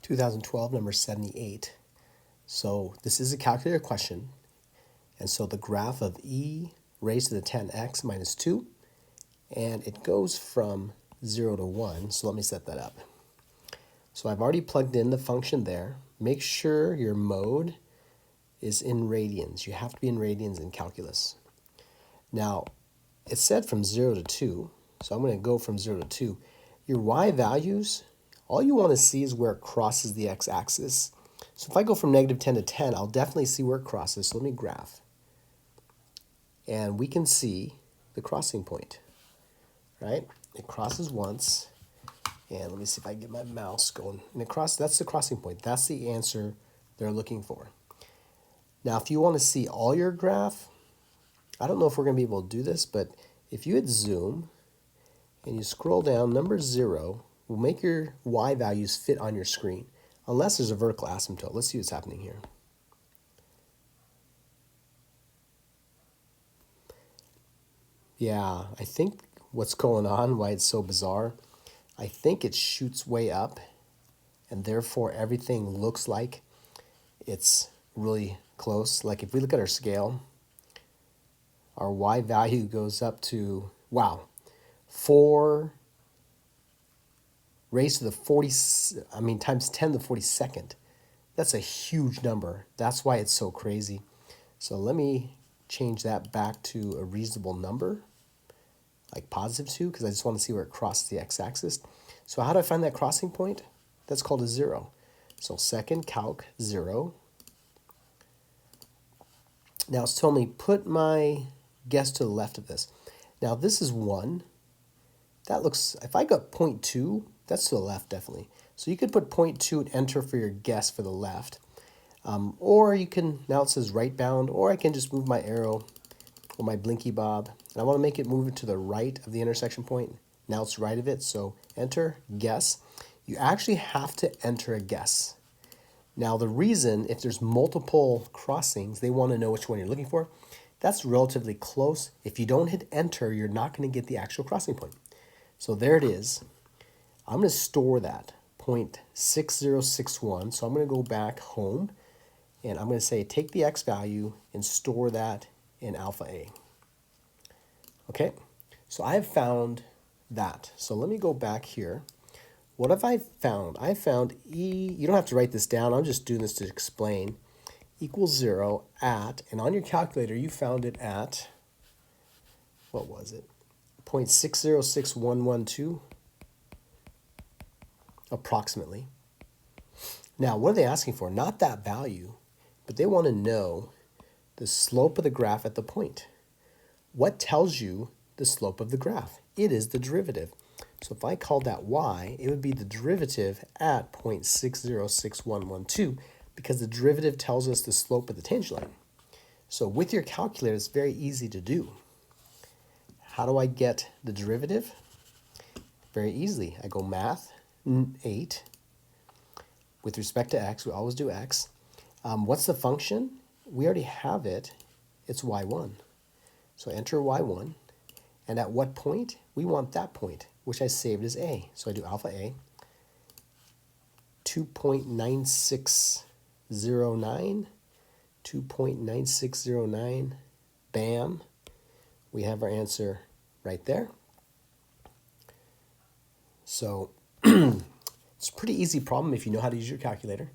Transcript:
2012, number 78. So this is a calculator question. And so the graph of e raised to the 10x minus 2, and it goes from 0 to 1. So let me set that up. So I've already plugged in the function there. Make sure your mode is in radians. You have to be in radians in calculus. Now, it said from 0 to 2, so I'm going to go from 0 to 2. Your y values, all you want to see is where it crosses the x-axis. So if I go from negative 10 to 10, I'll definitely see where it crosses. So let me graph. And we can see the crossing point, right? It crosses once. And let me see if I can get my mouse going. And that's the crossing point. That's the answer they're looking for. Now, if you want to see all your graph, I don't know if we're going to be able to do this, but if you hit zoom and you scroll down, number 0 will make your y values fit on your screen, unless there's a vertical asymptote. Let's see what's happening here. Yeah, I think what's going on, why it's so bizarre, I think it shoots way up, and therefore everything looks like it's really close. Like if we look at our scale, our y value goes up to, wow, 4 raised to the 40, times 10 to the 42nd. That's a huge number. That's why it's so crazy. So let me change that back to a reasonable number, like positive 2, because I just want to see where it crosses the x-axis. So how do I find that crossing point? That's called a 0. So second calc 0. Now it's telling me put my guess to the left of this. Now this is 1. That looks, if I got 0.2, that's to the left definitely. So you could put 0.2 and enter for your guess for the left. Or you can, now it says right bound, or I can just move my arrow or my blinky bob. And I want to make it move to the right of the intersection point. Now it's right of it, so enter, guess. You actually have to enter a guess. Now the reason, if there's multiple crossings, they want to know which one you're looking for. That's relatively close. If you don't hit enter, you're not going to get the actual crossing point. So there it is. I'm going to store that, 0.6061. So I'm going to go back home, and I'm going to say take the x value and store that in alpha A. Okay, so I have found that. So let me go back here. What have I found? I found E, you don't have to write this down, I'm just doing this to explain, equals 0 at, and on your calculator you found it at, what was it, 0.606112, approximately. Now, what are they asking for? Not that value, but they want to know the slope of the graph at the point. What tells you the slope of the graph? It is the derivative. So if I called that y, it would be the derivative at 0.606112, because the derivative tells us the slope of the tangent line. So with your calculator, it's very easy to do. How do I get the derivative? Very easily. I go math, 8. With respect to x, we always do x. What's the function? We already have it. It's y1. So enter y1. And at what point? We want that point, which I saved as a. So I do alpha a, 2.9609, 2.9609, bam. We have our answer right there. So it's a pretty easy problem if you know how to use your calculator.